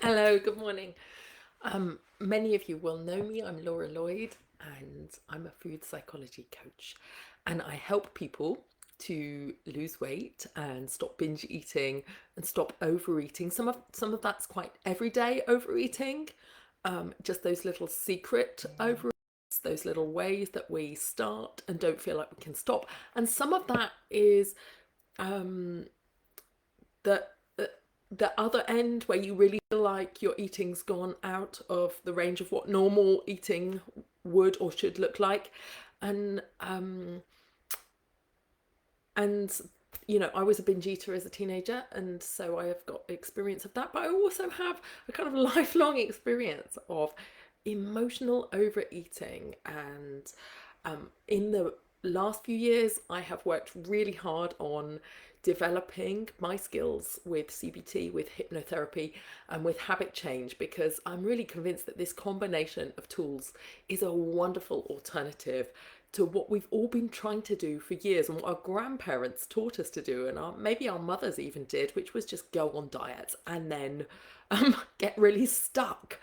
Hello, good morning. Many of you will know me. I'm Laura Lloyd, and I'm a food psychology coach. And I help people to lose weight and stop binge eating and stop overeating. Some of that's quite everyday overeating, just those little secret overeats, those little ways that we start and don't feel like we can stop. And some of that is um, the the other end where you really feel like your eating's gone out of the range of what normal eating would or should look like. And um and I was a binge eater as a teenager, and so I have got experience of that, but I also have a kind of lifelong experience of emotional overeating. And in the last few years, I have worked really hard on developing my skills with CBT, with hypnotherapy, and with habit change, because I'm really convinced that this combination of tools is a wonderful alternative to what we've all been trying to do for years and what our grandparents taught us to do, and maybe our mothers even did, which was just go on diets and then get really stuck,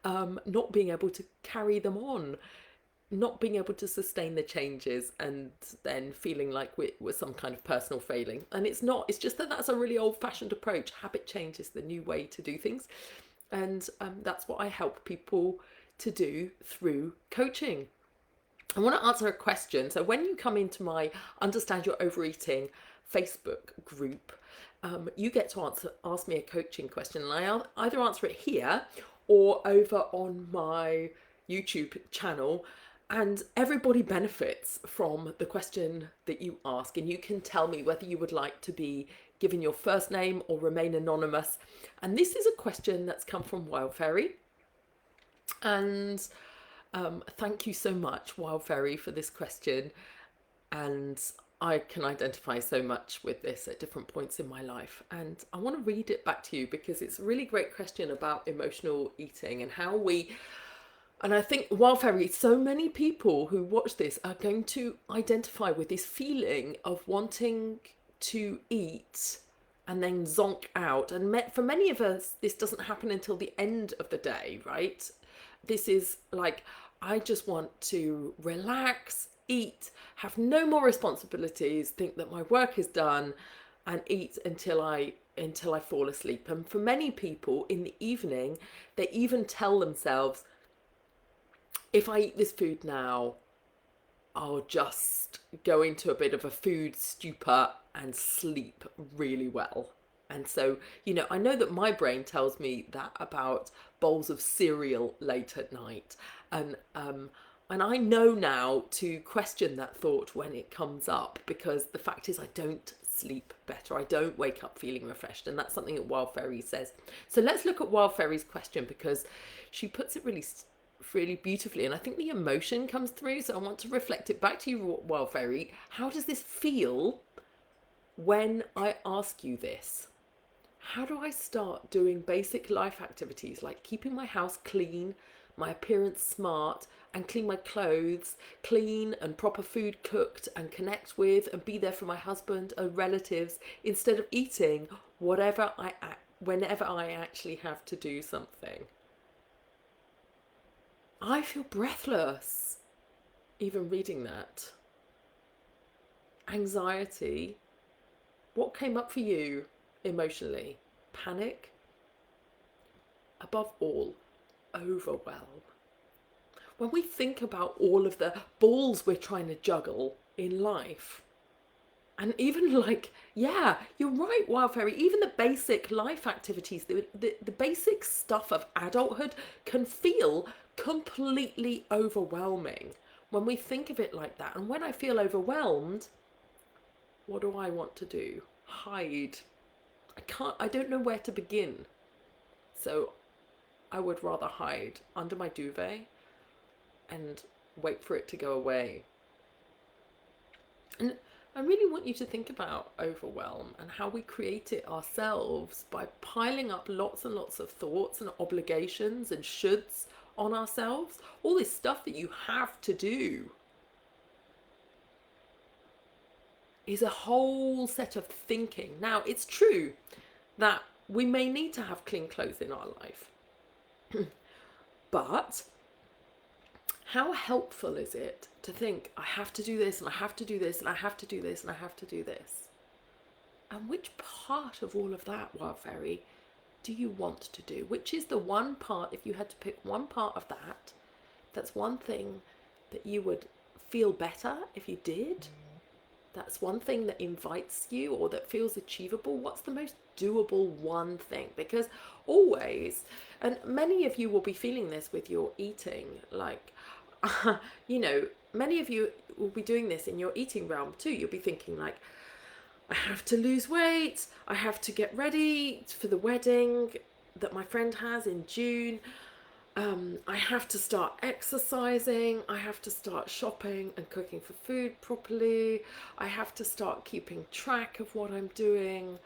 not being able to carry them on, not being able to sustain the changes, and then feeling like we're some kind of personal failing. And it's not, it's just that that's a really old fashioned approach. Habit change is the new way to do things. And that's what I help people to do through coaching. I want to answer a question. So when you come into my Understand Your Overeating Facebook group, you get to ask me a coaching question, and I'll either answer it here or over on my YouTube channel. And everybody benefits from the question that you ask, and you can tell me whether you would like to be given your first name or remain anonymous. And this is a question that's come from Wildfaerie, and thank you so much, Wildfaerie, for this question. And I can identify so much with this at different points in my life. And I want to read it back to you because it's a really great question about emotional eating and how we. And I think, Wildfaerie, so many people who watch this are going to identify with this feeling of wanting to eat and then zonk out. And for many of us, this doesn't happen until the end of the day, right? This is like, I just want to relax, eat, have no more responsibilities, think that my work is done, and eat until I fall asleep. And for many people in the evening, they even tell themselves, if I eat this food now, I'll just go into a bit of a food stupor and sleep really well. And so, I know that my brain tells me that about bowls of cereal late at night. And I know now to question that thought when it comes up, because the fact is I don't sleep better. I don't wake up feeling refreshed. And that's something that Wildfaerie says. So let's look at Wildfaerie's question, because she puts it really beautifully, and I think the emotion comes through. So I want to reflect it back to you, Wildfaerie. How does this feel when I ask you this? How do I start doing basic life activities like keeping my house clean, my appearance smart, and clean my clothes, clean and proper food cooked, and connect with and be there for my husband and relatives, instead of eating whenever I actually have to do something? I feel breathless even reading that. Anxiety. What came up for you emotionally? Panic? Above all, overwhelm. When we think about all of the balls we're trying to juggle in life, and even like, yeah, you're right, Wildfaerie, even the basic life activities, the basic stuff of adulthood can feel completely overwhelming when we think of it like that. And when I feel overwhelmed, what do I want to do? Hide. I don't know where to begin. So I would rather hide under my duvet and wait for it to go away. And I really want you to think about overwhelm and how we create it ourselves by piling up lots and lots of thoughts and obligations and shoulds on ourselves. All this stuff that you have to do is a whole set of thinking. Now, it's true that we may need to have clean clothes in our life. But how helpful is it to think, I have to do this, and I have to do this, and I have to do this, and I have to do this? And which part of all of that, Wildfaerie, do you want to do? Which is the one part, if you had to pick one part of that, that's one thing that you would feel better if you did? That's one thing that invites you or that feels achievable. What's the most doable one thing? Because always, and many of you will be feeling this with your eating, like, many of you will be doing this in your eating realm too. You'll be thinking like, I have to lose weight. I have to get ready for the wedding that my friend has in June. I have to start exercising. I have to start shopping and cooking for food properly. I have to start keeping track of what I'm doing.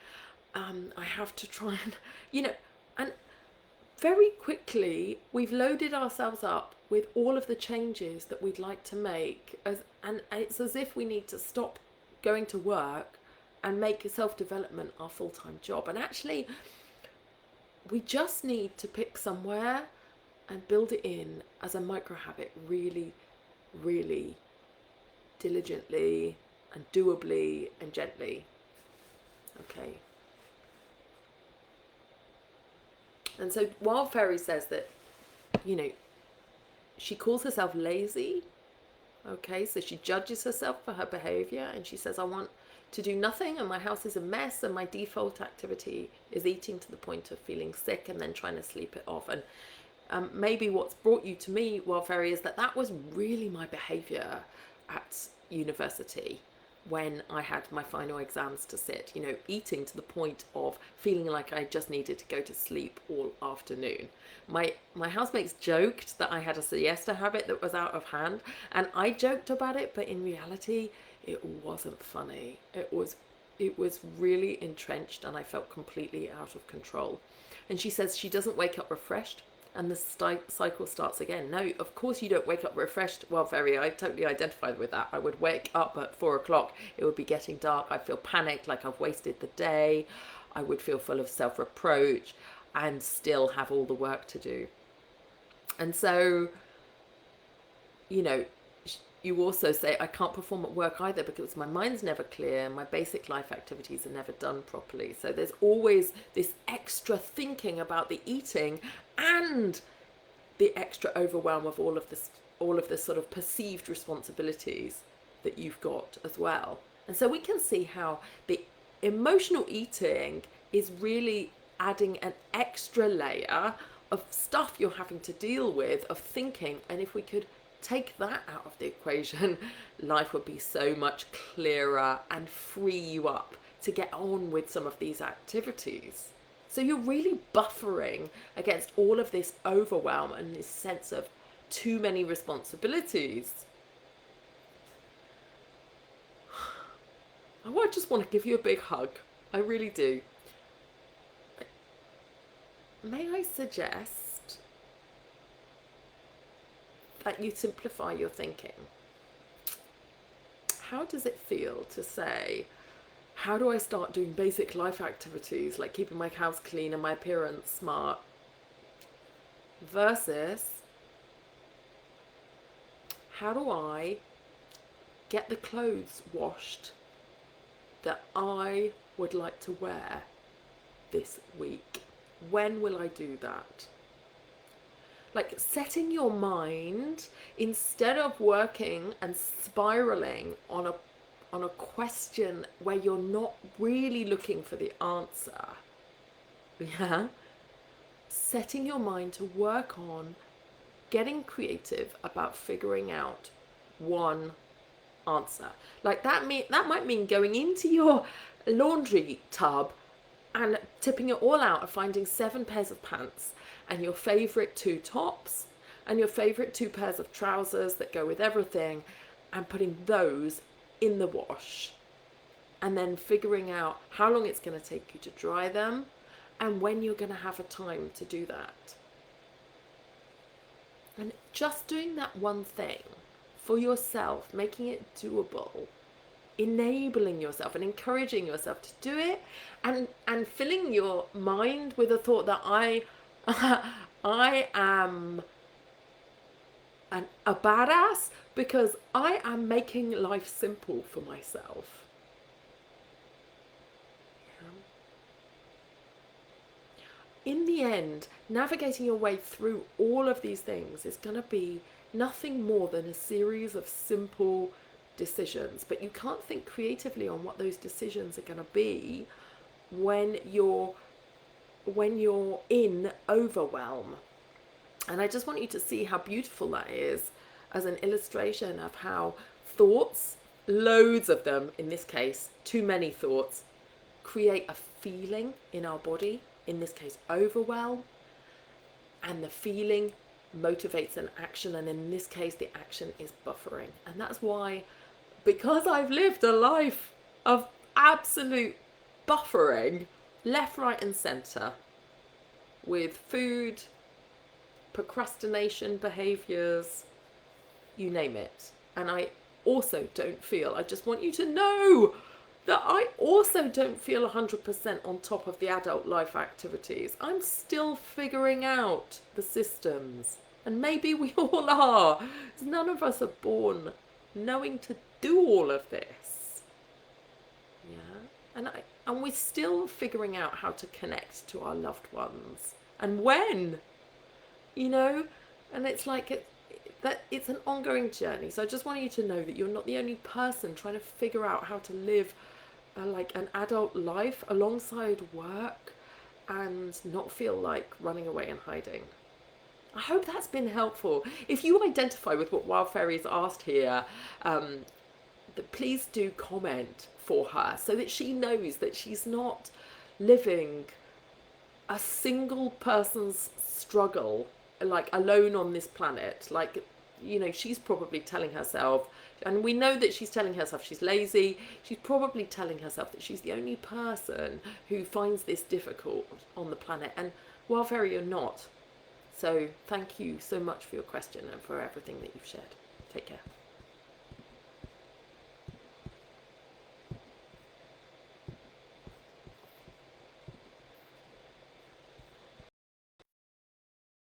I have to try and very quickly we've loaded ourselves up with all of the changes that we'd like to make. And it's as if we need to stop going to work and make self-development our full-time job. And actually, we just need to pick somewhere and build it in as a micro habit really, really diligently and doably and gently. Okay. And so Wildfaerie says that, she calls herself lazy. Okay, so she judges herself for her behavior, and she says, I want to do nothing, and my house is a mess, and my default activity is eating to the point of feeling sick and then trying to sleep it off. And maybe what's brought you to me, Wildfaerie, is that was really my behavior at university when I had my final exams to sit, eating to the point of feeling like I just needed to go to sleep all afternoon. My housemates joked that I had a siesta habit that was out of hand, and I joked about it, but in reality, it wasn't funny. It was really entrenched, and I felt completely out of control. And she says she doesn't wake up refreshed, and the cycle starts again. No, of course you don't wake up refreshed. Wildfaerie, I totally identified with that. I would wake up at 4 o'clock. It would be getting dark. I'd feel panicked, like I've wasted the day. I would feel full of self-reproach and still have all the work to do. And so, you also say, I can't perform at work either because my mind's never clear. My basic life activities are never done properly. So there's always this extra thinking about the eating and the extra overwhelm of all of this sort of perceived responsibilities that you've got as well. And so we can see how the emotional eating is really adding an extra layer of stuff you're having to deal with, of thinking. And if we could take that out of the equation, life would be so much clearer and free you up to get on with some of these activities. So you're really buffering against all of this overwhelm and this sense of too many responsibilities. I just want to give you a big hug. I really do. May I suggest that you simplify your thinking? How does it feel to say, how do I start doing basic life activities like keeping my house clean and my appearance smart, versus how do I get the clothes washed that I would like to wear this week? When will I do that? Like setting your mind, instead of working and spiraling on a question where you're not really looking for the answer. Yeah? Setting your mind to work on getting creative about figuring out one answer. Like that might mean going into your laundry tub and tipping it all out and finding 7 pairs of pants and your favorite 2 tops and your favorite 2 pairs of trousers that go with everything, and putting those in the wash, and then figuring out how long it's going to take you to dry them and when you're going to have a time to do that. And just doing that one thing for yourself, making it doable, enabling yourself and encouraging yourself to do it, and filling your mind with a thought that I am a badass because I am making life simple for myself. In the end, navigating your way through all of these things is going to be nothing more than a series of simple decisions. But you can't think creatively on what those decisions are going to be when you're in overwhelm. And I just want you to see how beautiful that is as an illustration of how thoughts, loads of them, in this case, too many thoughts, create a feeling in our body, in this case, overwhelm. And the feeling motivates an action. And in this case, the action is buffering. And that's why, because I've lived a life of absolute buffering, left, right, and center, with food, procrastination behaviors, you name it. And I also don't feel, I just want you to know that I also don't feel 100% on top of the adult life activities. I'm still figuring out the systems. And maybe we all are. None of us are born knowing to do all of this. Yeah. And we're still figuring out how to connect to our loved ones. And when, and it's like that it's an ongoing journey. So I just want you to know that you're not the only person trying to figure out how to live like an adult life alongside work and not feel like running away and hiding. I hope that's been helpful. If you identify with what Wildfaerie's asked here, please do comment for her so that she knows that she's not living a single person's struggle, like alone on this planet. Like, she's probably telling herself, and we know that she's telling herself she's lazy. She's probably telling herself that she's the only person who finds this difficult on the planet. And Wildfaerie, you're not. So thank you so much for your question and for everything that you've shared. Take care.